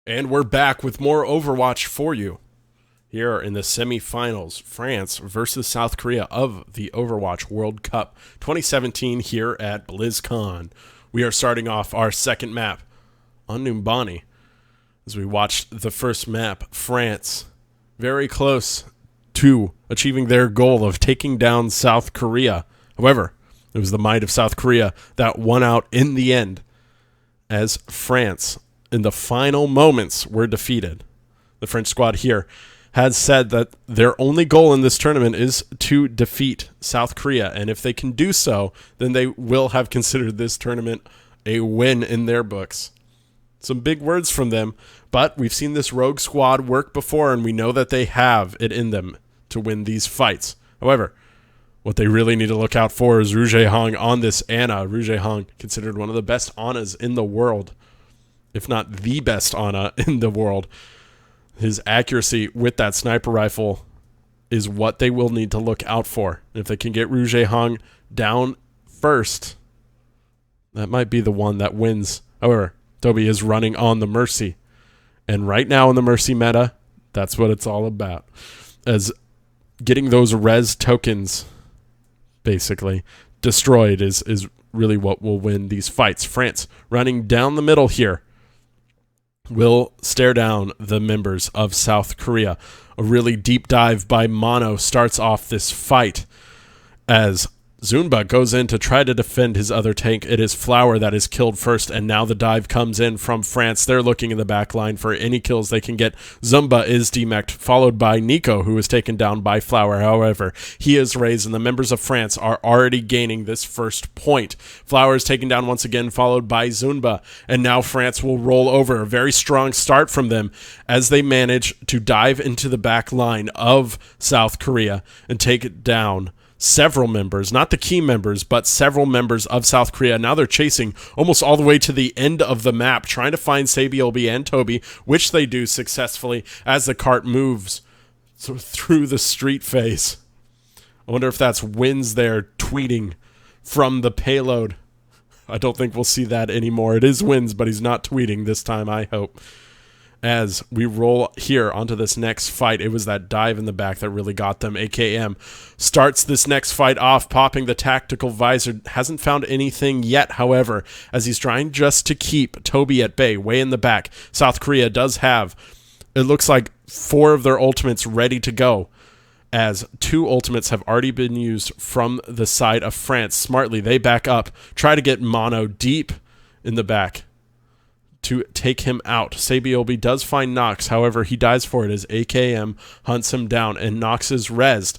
And we're back with more Overwatch for you. Here in the semifinals, France versus South Korea of the Overwatch World Cup 2017 here at BlizzCon. We are starting off our second map on Numbani. As we watched the first map, France very close to achieving their goal of taking down South Korea. However, it was the might of South Korea that won out in the end as France in the final moments were defeated. The French squad here has said that their only goal in this tournament is to defeat South Korea, and if they can do so, then they will have considered this tournament a win in their books. Some big words from them, but we've seen this rogue squad work before, and we know that they have it in them to win these fights. However, what they really need to look out for is Rouge Hong on this Ana. Rouge Hong, considered one of the best Anas in the world, if not the best Ana in the world. His accuracy with that sniper rifle is what they will need to look out for. If they can get Rouge Hong down first, that might be the one that wins. However, Toby is running on the Mercy. And right now in the Mercy meta, that's what it's all about. As getting those res tokens basically destroyed is really what will win these fights. France running down the middle here will stare down the members of South Korea. A really deep dive by Mono starts off this fight as Zunba goes in to try to defend his other tank. It is Flower that is killed first, and now the dive comes in from France. They're looking in the back line for any kills they can get. Zumba is demeched, followed by Nico, who is taken down by Flower. However, he is raised, and the members of France are already gaining this first point. Flower is taken down once again, followed by Zunba, and now France will roll over. A very strong start from them as they manage to dive into the back line of South Korea and take it down several members, not the key members, but several members of South Korea. Now they're chasing almost all the way to the end of the map, trying to find Sabiolbi and Toby, which they do successfully as the cart moves through the street phase. I wonder if that's Wins there tweeting from the payload. I don't think we'll see that anymore. It is Wins, but he's not tweeting this time, I hope. As we roll here onto this next fight, it was that dive in the back that really got them. AKM starts this next fight off, popping the tactical visor. Hasn't found anything yet, however, as he's trying just to keep Toby at bay, way in the back. South Korea does have, it looks like, 4 of their ultimates ready to go, as 2 ultimates have already been used from the side of France. Smartly, they back up, try to get Mono deep in the back to take him out. Sabiolbi does find Nox, however, he dies for it as AKM hunts him down, and Nox is rezzed,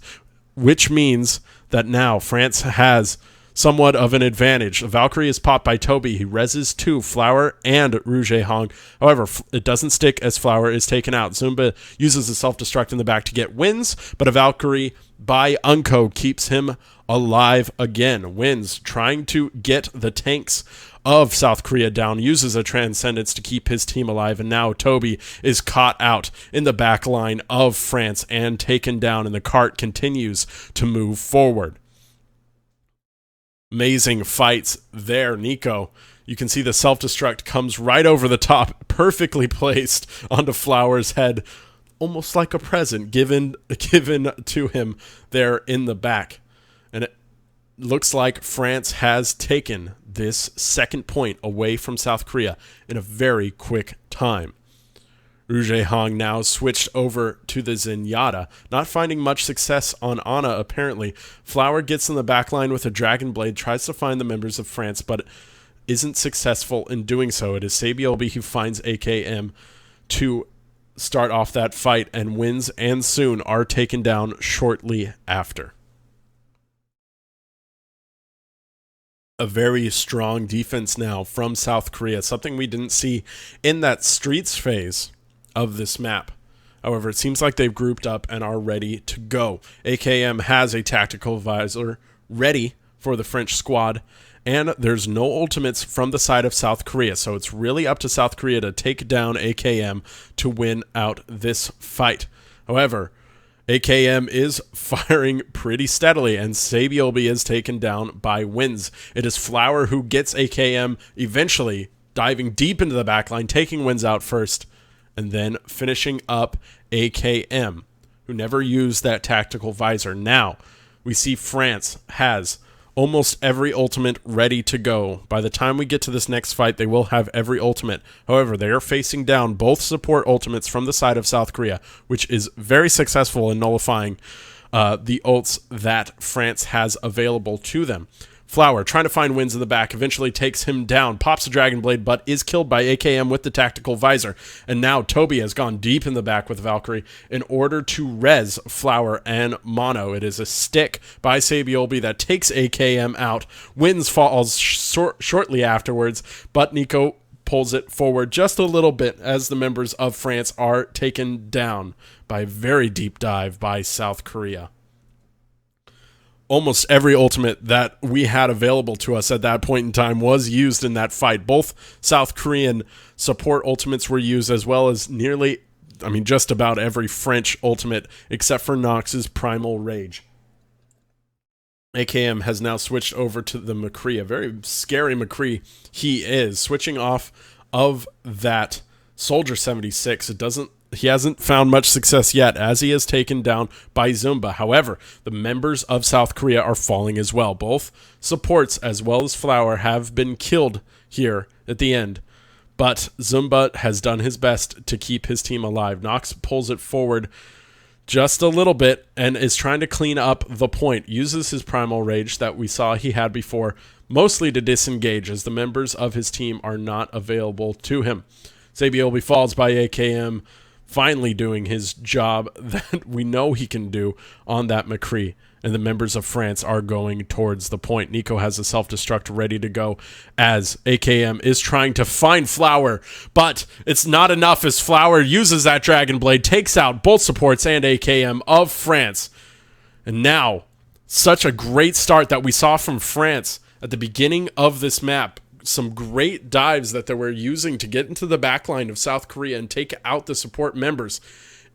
which means that now France has somewhat of an advantage. Valkyrie is popped by Toby. He rezzes 2, Flower and Rouge Hong. However, it doesn't stick as Flower is taken out. Zumba uses a self-destruct in the back to get Wins, but a Valkyrie by Unco keeps him alive again. Wins trying to get the tanks of South Korea down, uses a Transcendence to keep his team alive, and now Toby is caught out in the back line of France and taken down, and the cart continues to move forward. Amazing fights there. Nico, you can see the self-destruct comes right over the top, perfectly placed onto Flower's head, almost like a present given to him there in the back. And it looks like France has taken this second point away from South Korea in a very quick time. Rouge Hong now switched over to the Zenyatta, not finding much success on Ana apparently. Flower gets in the back line with a Dragon Blade, tries to find the members of France, but isn't successful in doing so. It is Sabiolbi who finds AKM to start off that fight, and Wins and Soon are taken down shortly after. A very strong defense now from South Korea, something we didn't see in that streets phase of this map. However, it seems like they've grouped up and are ready to go. AKM has a tactical visor ready for the French squad, and there's no ultimates from the side of South Korea, so it's really up to South Korea to take down AKM to win out this fight. However, AKM is firing pretty steadily, and Sabiolbi is taken down by Wins. It is Flower who gets AKM eventually, diving deep into the backline, taking Wins out first, and then finishing up AKM, who never used that tactical visor. Now, we see France has almost every ultimate ready to go. By the time we get to this next fight, they will have every ultimate. However, they are facing down both support ultimates from the side of South Korea, which is very successful in nullifying the ults that France has available to them. Flower, trying to find wins in the back, eventually takes him down, pops a Dragon Blade, but is killed by AKM with the tactical visor. And now Toby has gone deep in the back with Valkyrie in order to res Flower and Mono. It is a stick by Sabiolbi that takes AKM out. Wins falls shortly afterwards, but Nico pulls it forward just a little bit as the members of France are taken down by a very deep dive by South Korea. Almost every ultimate that we had available to us at that point in time was used in that fight. Both South Korean support ultimates were used, as well as just about every French ultimate except for Nox's Primal Rage. AKM has now switched over to the McCree, a very scary McCree he is. Switching off of that Soldier 76, he hasn't found much success yet, as he is taken down by Zumba. However, the members of South Korea are falling as well. Both supports as well as Flower have been killed here at the end, but Zumba has done his best to keep his team alive. Nox pulls it forward just a little bit and is trying to clean up the point. Uses his Primal Rage that we saw he had before, mostly to disengage, as the members of his team are not available to him. Sabiolbi falls by AKM, finally doing his job that we know he can do on that McCree, and the members of France are going towards the point. Nico has a self-destruct ready to go as AKM is trying to find Flower, but it's not enough as Flower uses that Dragon Blade, takes out both supports and AKM of France. And now, such a great start that we saw from France at the beginning of this map. Some great dives that they were using to get into the backline of South Korea and take out the support members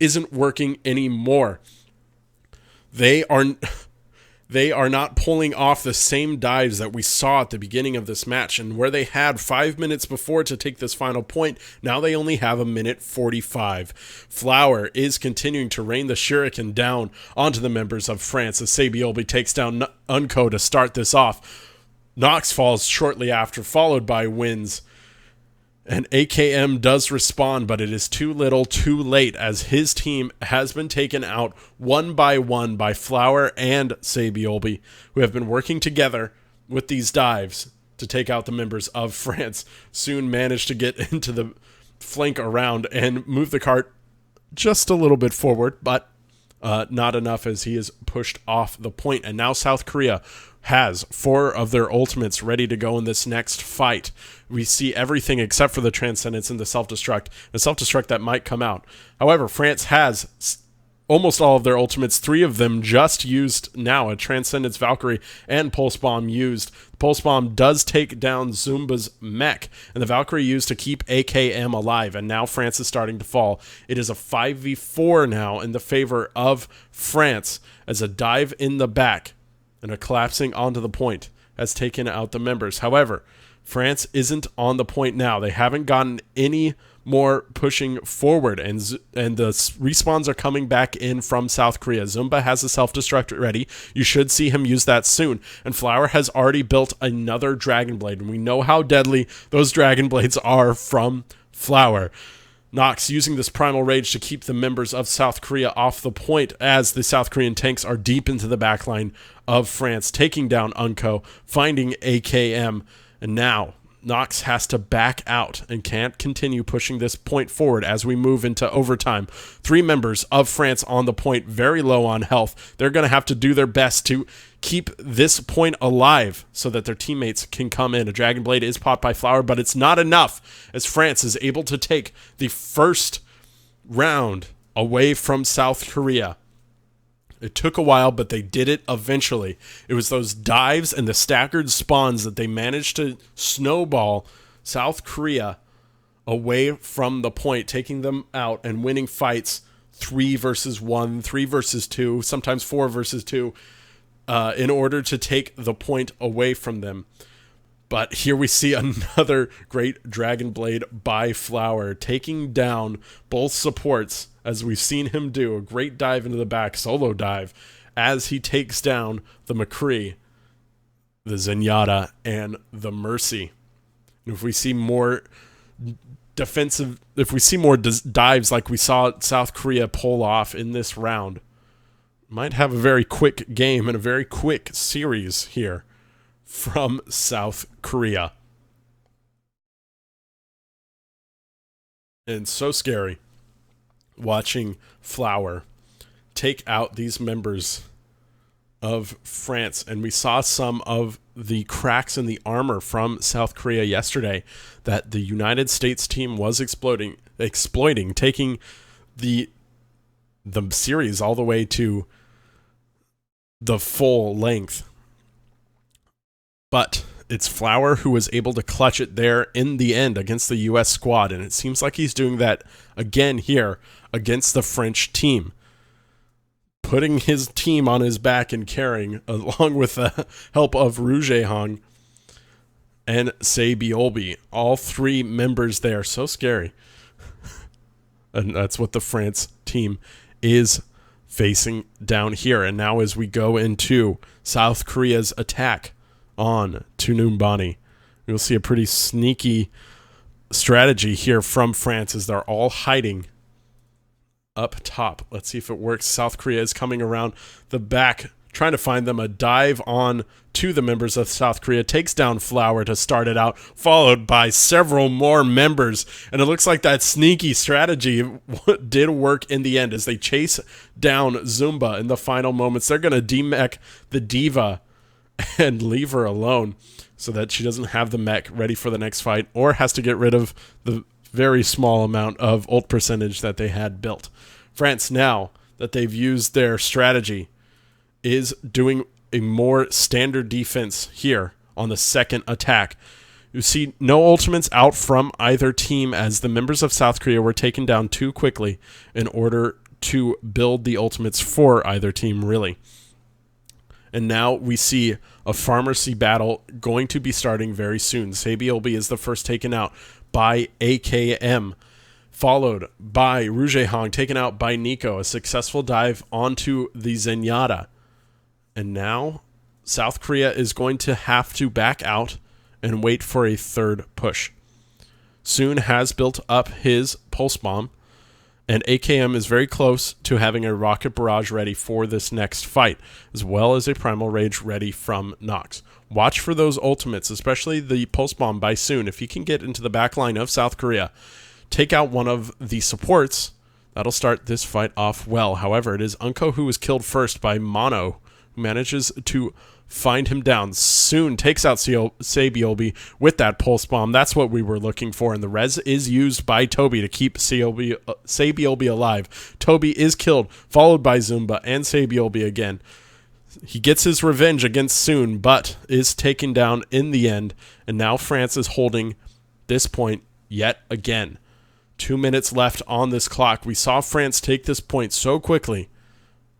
isn't working anymore. They are not pulling off the same dives that we saw at the beginning of this match, and where they had 5 minutes before to take this final point, now they only have a minute 45. Flower is continuing to rain the shuriken down onto the members of France as Sabiolbi takes down Unco to start this off. Nox falls shortly after, followed by Wins. And AKM does respond, but it is too little, too late, as his team has been taken out one by one by Flower and Sabiolbi, who have been working together with these dives to take out the members of France. Soon managed to get into the flank around and move the cart just a little bit forward, but not enough, as he is pushed off the point. And now South Korea has 4 of their ultimates ready to go in this next fight. We see everything except for the Transcendence and the self-destruct that might come out. However, France has almost all of their ultimates, 3 of them just used now, a Transcendence Valkyrie and Pulse Bomb used. The Pulse Bomb does take down Zumba's mech, and the Valkyrie used to keep AKM alive, and now France is starting to fall. It is a 5v4 now in the favor of France, as a dive in the back and a collapsing onto the point has taken out the members. However, France isn't on the point now. They haven't gotten any more pushing forward, and the respawns are coming back in from South Korea. Zumba has a self-destruct ready. You should see him use that soon. And Flower has already built another Dragon Blade, and we know how deadly those Dragon Blades are from Flower. Nox using this Primal Rage to keep the members of South Korea off the point, as the South Korean tanks are deep into the backline of France, taking down Unco, finding AKM, and now Nox has to back out and can't continue pushing this point forward as we move into overtime. 3 members of France on the point, very low on health. They're going to have to do their best to keep this point alive so that their teammates can come in. A Dragon Blade is popped by Flower, but it's not enough, as France is able to take the first round away from South Korea. It took a while, but they did it eventually. It was those dives and the staggered spawns that they managed to snowball South Korea away from the point, taking them out and winning fights 3 versus 1, 3 versus 2, sometimes 4 versus 2, in order to take the point away from them. But here we see another great Dragon Blade by Flower, taking down both supports, as we've seen him do. A great dive into the back, solo dive, as he takes down the McCree, the Zenyatta, and the Mercy. And if we see more defensive, if we see more dives like we saw South Korea pull off in this round, might have a very quick game and a very quick series here from South Korea. And so scary watching Flower take out these members of France. And we saw some of the cracks in the armor from South Korea yesterday that the United States team was exploiting, taking the series all the way to the full length. But it's Flower who was able to clutch it there in the end against the U.S. squad, and it seems like he's doing that again here against the French team, putting his team on his back and carrying, along with the help of Rouge Hong and Sebiolbi. All three members there. So scary. And that's what the France team is facing down here. And now as we go into South Korea's attack on to Numbani, you'll see a pretty sneaky strategy here from France as they're all hiding up top. Let's see if it works. South Korea is coming around the back, trying to find them. A dive on to the members of South Korea, takes down Flower to start it out, followed by several more members. And it looks like that sneaky strategy did work in the end as they chase down Zumba in the final moments. They're going to demech the Diva and leave her alone so that she doesn't have the mech ready for the next fight, or has to get rid of the very small amount of ult percentage that they had built. France, now that they've used their strategy, is doing a more standard defense here on the second attack. You see no ultimates out from either team as the members of South Korea were taken down too quickly in order to build the ultimates for either team, really. And now we see a pharmacy battle going to be starting very soon. Sebiolbi is the first taken out by AKM, followed by Rouge Hong, taken out by Nico. A successful dive onto the Zenyatta. And now South Korea is going to have to back out and wait for a third push. Soon has built up his pulse bomb, and AKM is very close to having a rocket barrage ready for this next fight, as well as a primal rage ready from Nox. Watch for those ultimates, especially the pulse bomb by Soon. If he can get into the back line of South Korea, take out one of the supports, that'll start this fight off well. However, it is Unko who was killed first by Mono, who manages to find him down. Soon takes out Sebiolbi with that pulse bomb. That's what we were looking for, and the res is used by Toby to keep Sebiolbi alive. Toby is killed, followed by Zumba and Sebiolbi again. He gets his revenge against Soon, but is taken down in the end, and now France is holding this point yet again. 2 minutes left on this clock. We saw France take this point so quickly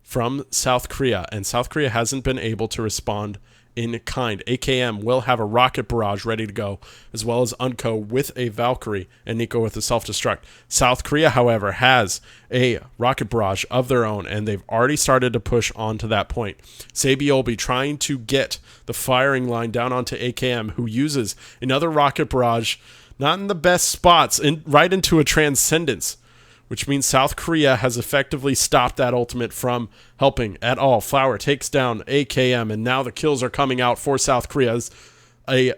from South Korea, and South Korea hasn't been able to respond in kind. AKM will have a rocket barrage ready to go, as well as Unko with a Valkyrie and Nico with a self-destruct. South Korea, however, has a rocket barrage of their own, and they've already started to push on to that point. Sebiolbi trying to get the firing line down onto AKM, who uses another rocket barrage, not in the best spots, right into a Transcendence, which means South Korea has effectively stopped that ultimate from helping at all. Flower takes down AKM, and now the kills are coming out for South Korea. A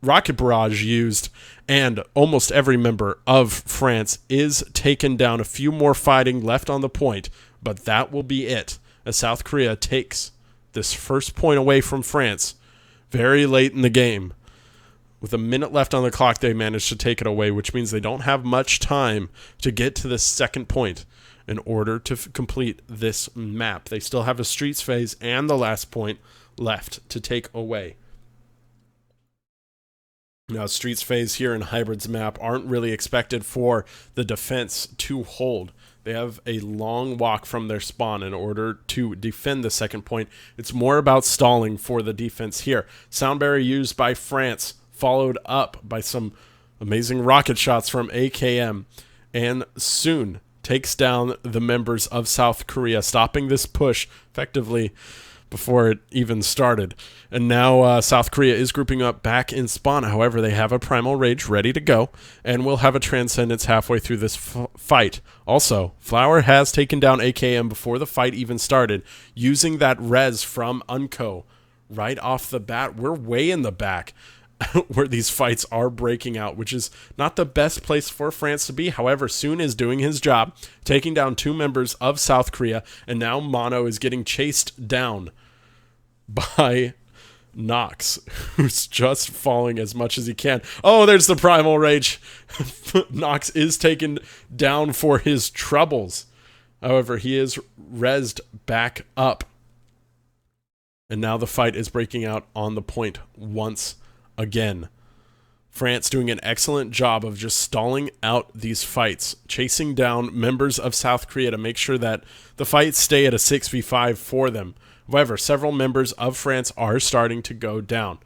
rocket barrage used, and almost every member of France is taken down. A few more fighting left on the point, but that will be it, as South Korea takes this first point away from France very late in the game. With a minute left on the clock, they managed to take it away, which means they don't have much time to get to the second point in order to complete this map. They still have a streets phase and the last point left to take away. Now, streets phase here in Hybrid's map aren't really expected for the defense to hold. They have a long walk from their spawn in order to defend the second point. It's more about stalling for the defense here. Sound barrier used by France, followed up by some amazing rocket shots from AKM, and soon takes down the members of South Korea, stopping this push effectively before it even started. And now South Korea is grouping up back in spawn. However, they have a Primal Rage ready to go, and will have a Transcendence halfway through this fight. Also, Flower has taken down AKM before the fight even started, using that res from Unco right off the bat. We're way in the back where these fights are breaking out, which is not the best place for France to be. However, Soon is doing his job, taking down 2 members of South Korea, and now Mono is getting chased down by Nox, who's just falling as much as he can. Oh, there's the Primal Rage. Nox is taken down for his troubles. However, he is rezzed back up. And now the fight is breaking out on the point once again. France doing an excellent job of just stalling out these fights, chasing down members of South Korea to make sure that the fights stay at a 6v5 for them. However, several members of France are starting to go down.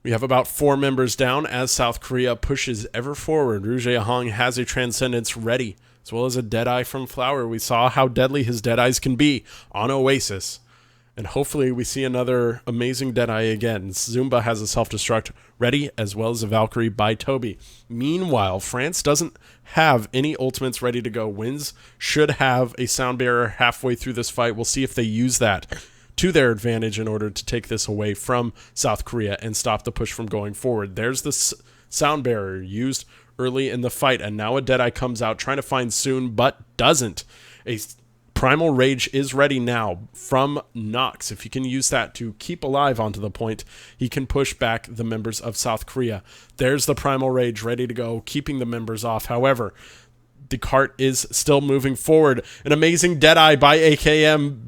We have about 4 members down as South Korea pushes ever forward. Rouge Hong has a Transcendence ready, as well as a Deadeye from Flower. We saw how deadly his Deadeyes can be on Oasis. And hopefully we see another amazing Deadeye again. Zumba has a self-destruct ready, as well as a Valkyrie by Toby. Meanwhile, France doesn't have any ultimates ready to go. Wins should have a sound barrier halfway through this fight. We'll see if they use that to their advantage in order to take this away from South Korea and stop the push from going forward. There's the sound barrier used early in the fight, and now a Deadeye comes out trying to find Soon, but doesn't. A Primal Rage is ready now from Nox. If he can use that to keep alive onto the point, he can push back the members of South Korea. There's the Primal Rage ready to go, keeping the members off. However, the cart is still moving forward. An amazing Deadeye by AKM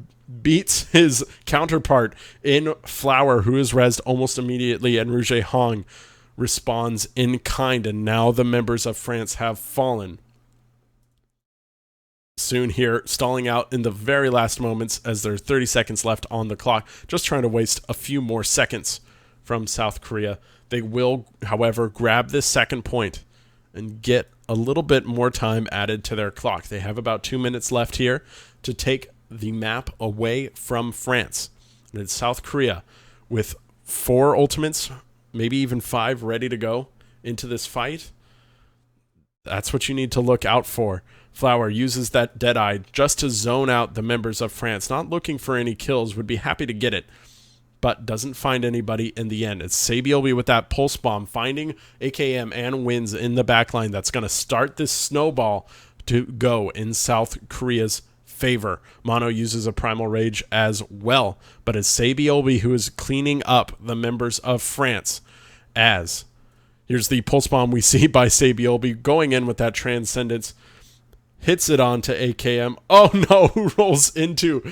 beats his counterpart in Flower, who is rezzed almost immediately, and Rouge Hong responds in kind, and now the members of France have fallen. Soon here, stalling out in the very last moments as there are 30 seconds left on the clock, just trying to waste a few more seconds from South Korea. They will, however, grab this second point and get a little bit more time added to their clock. They have about 2 minutes left here to take the map away from France. And it's South Korea with 4 ultimates, maybe even 5 ready to go into this fight. That's what you need to look out for. Flower uses that Deadeye just to zone out the members of France, not looking for any kills, would be happy to get it, but doesn't find anybody in the end. It's Sabiolby with that Pulse Bomb, finding AKM and Wins in the backline. That's going to start this snowball to go in South Korea's favor. Mono uses a Primal Rage as well, but it's Sabiolby who is cleaning up the members of France. As here's the Pulse Bomb we see by Sabiolby going in with that Transcendence. Hits it onto AKM. Oh no, who rolls into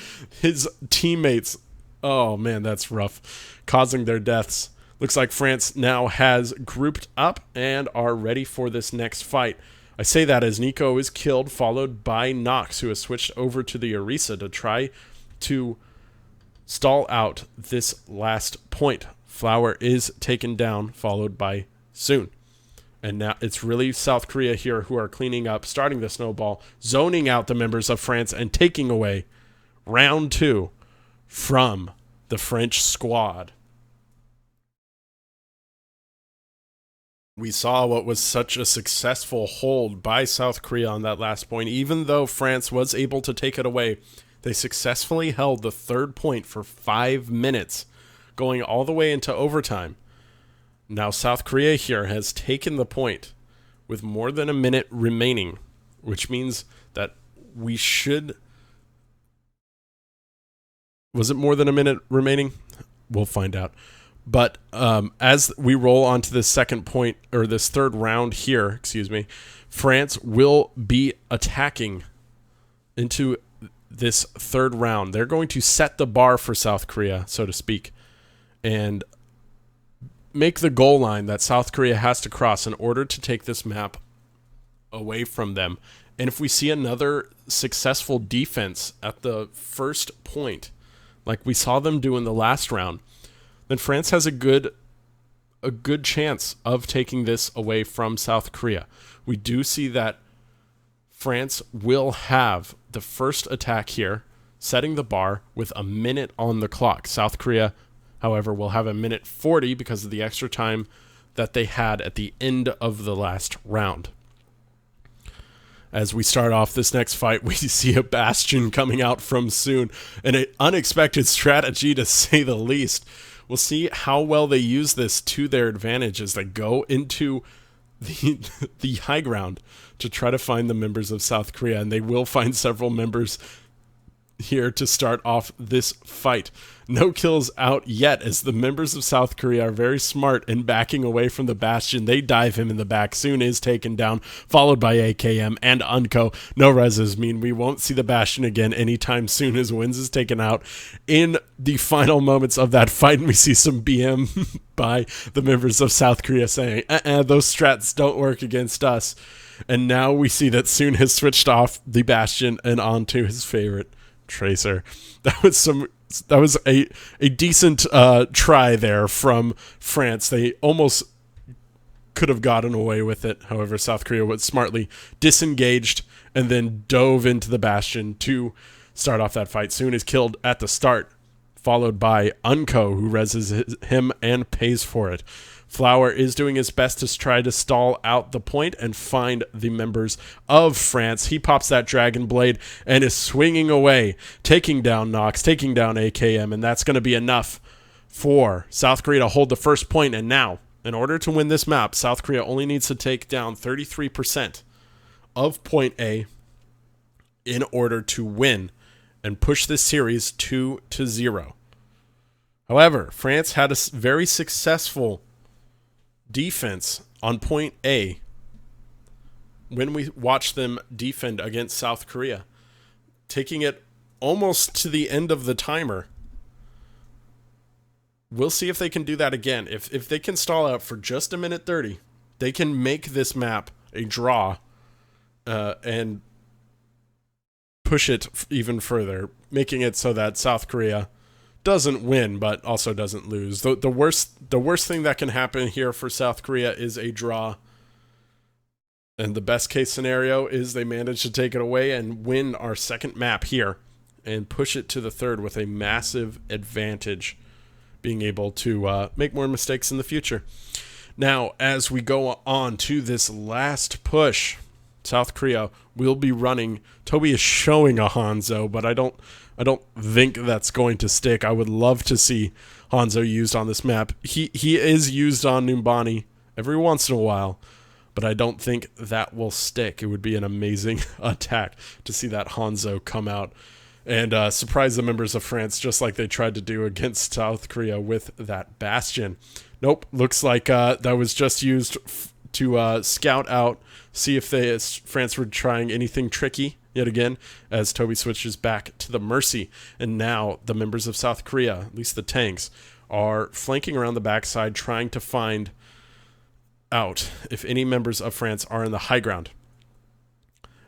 his teammates. Oh man, that's rough. Causing their deaths. Looks like France now has grouped up and are ready for this next fight. I say that as Nico is killed, followed by Nox, who has switched over to the Orisa to try to stall out this last point. Flower is taken down, followed by Soon. And now it's really South Korea here who are cleaning up, starting the snowball, zoning out the members of France, and taking away round 2 from the French squad. We saw what was such a successful hold by South Korea on that last point. Even though France was able to take it away, they successfully held the 3rd point for 5 minutes, going all the way into overtime. Now South Korea here has taken the point with more than a minute remaining, which means that we should... Was it more than a minute remaining? We'll find out. But as we roll on to this second point, or this 3rd round here, excuse me, France will be attacking into this 3rd round. They're going to set the bar for South Korea, so to speak, and make the goal line that South Korea has to cross in order to take this map away from them. And if we see another successful defense at the first point, like we saw them do in the last round, then France has a good a good chance of taking this away from South Korea. We do see that France will have the first attack here, setting the bar with a minute on the clock. South Korea, however, will have a minute 40 because of the extra time that they had at the end of the last round. As we start off this next fight, we see a Bastion coming out from Soon, an unexpected strategy to say the least. We'll see how well they use this to their advantage as they go into the high ground to try to find the members of South Korea, and they will find several members here to start off this fight. No kills out yet, as the members of South Korea are very smart in backing away from the Bastion. They dive him in the back. Soon is taken down, followed by AKM and Unco. No reses mean we won't see the Bastion again anytime soon, as Wins is taken out in the final moments of that fight. And we see some BM by the members of South Korea saying, those strats don't work against us. And now we see that Soon has switched off the Bastion and onto his favorite Tracer. That was a decent try there from France. They almost could have gotten away with it. However, South Korea was smartly disengaged and then dove into the Bastion to start off that fight. Soon is killed at the start, followed by Unco, who reses him and pays for it. Flower is doing his best to try to stall out the point and find the members of France. He pops that Dragon Blade and is swinging away, taking down Nox, taking down AKM, and that's going to be enough for South Korea to hold the first point. And now, in order to win this map, South Korea only needs to take down 33% of point A in order to win and push this series 2-0. However, France had a very successful defense on point A when we watched them defend against South Korea, taking it almost to the end of the timer. We'll see if they can do that again. If they can stall out for just a minute 30, they can make this map a draw and push it even further, making it so that South Korea doesn't win, but also doesn't lose. The worst thing that can happen here for South Korea is a draw. And the best case scenario is they manage to take it away and win our second map here and push it to the third with a massive advantage, being able to make more mistakes in the future. Now, as we go on to this last push, South Korea will be running. Toby is showing a Hanzo, but I don't think that's going to stick. I would love to see Hanzo used on this map. He is used on Numbani every once in a while, but I don't think that will stick. It would be an amazing attack to see that Hanzo come out and surprise the members of France, just like they tried to do against South Korea with that Bastion. Nope, looks like that was just used to scout out, see if France were trying anything tricky yet again, as Toby switches back to the Mercy. And now the members of South Korea, at least the tanks, are flanking around the backside, trying to find out if any members of France are in the high ground.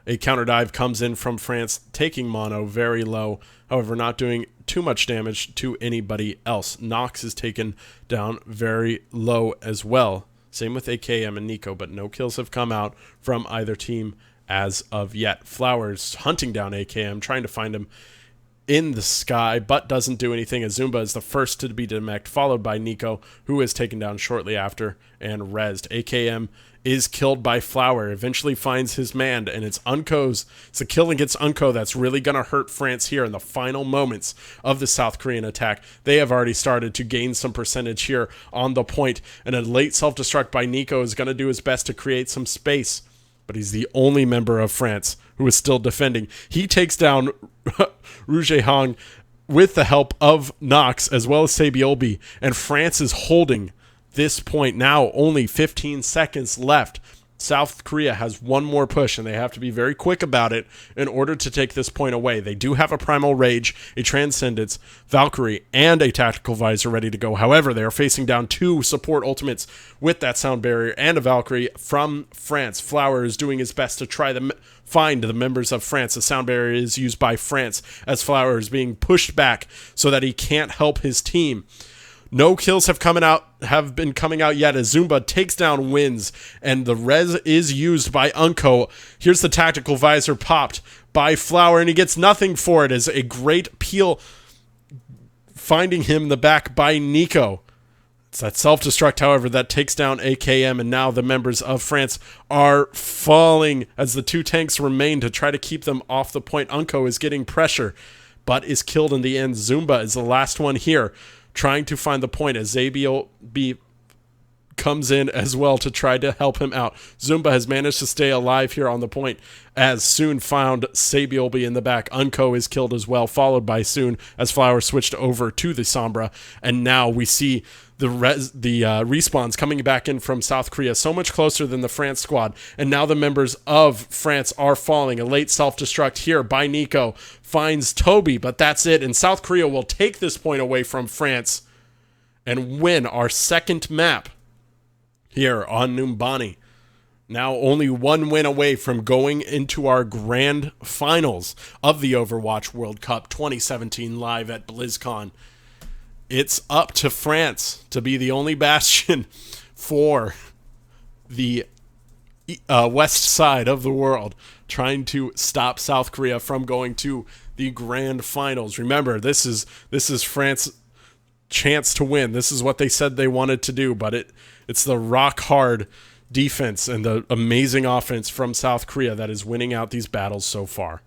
A counter dive comes in from France, taking Mono very low, however not doing too much damage to anybody else. Nox is taken down very low as well. Same with AKM and Nico, but no kills have come out from either team as of yet. Flowers hunting down AKM, trying to find him in the sky, but doesn't do anything, as Zumba is the first to be demeched, followed by Nico, who is taken down shortly after and rezzed. AKM is killed by Flower, eventually finds his man, and it's a kill against Unco that's really going to hurt France here in the final moments of the South Korean attack. They have already started to gain some percentage here on the point, and a late self-destruct by Nico is going to do his best to create some space, but he's the only member of France who is still defending. He takes down Rouge Hong with the help of Nox as well as Sabiolbi, and France is holding this point now. Only 15 seconds left. South Korea has one more push, and they have to be very quick about it in order to take this point away. They do have a Primal Rage, a Transcendence, Valkyrie, and a Tactical Visor ready to go. However, they are facing down two support ultimates with that Sound Barrier and a Valkyrie from France. Flower is doing his best to try to find the members of France. The Sound Barrier is used by France as Flower is being pushed back so that he can't help his team. No kills have been coming out yet as Zumba takes down Wins, and the res is used by Unko. Here's the tactical visor popped by Flower, and he gets nothing for it as a great peel finding him in the back by Nico. It's that self-destruct, however, that takes down AKM, and now the members of France are falling as the two tanks remain to try to keep them off the point. Unko is getting pressure, but is killed in the end. Zumba is the last one here, trying to find the point as Zabiel B comes in as well to try to help him out. Zumba has managed to stay alive here on the point as Soon found Sabiolbi in the back. Unko is killed as well, followed by Soon as Flower switched over to the Sombra. And now we see the respawns coming back in from South Korea, so much closer than the France squad. And now the members of France are falling. A late self-destruct here by Nico finds Toby, but that's it. And South Korea will take this point away from France and win our second map here on Numbani. Now only one win away from going into our grand finals of the Overwatch World Cup 2017 live at BlizzCon. It's up to France to be the only bastion for the west side of the world, trying to stop South Korea from going to the grand finals. Remember, this is France's chance to win. This is what they said they wanted to do, but it's the rock hard defense and the amazing offense from South Korea that is winning out these battles so far.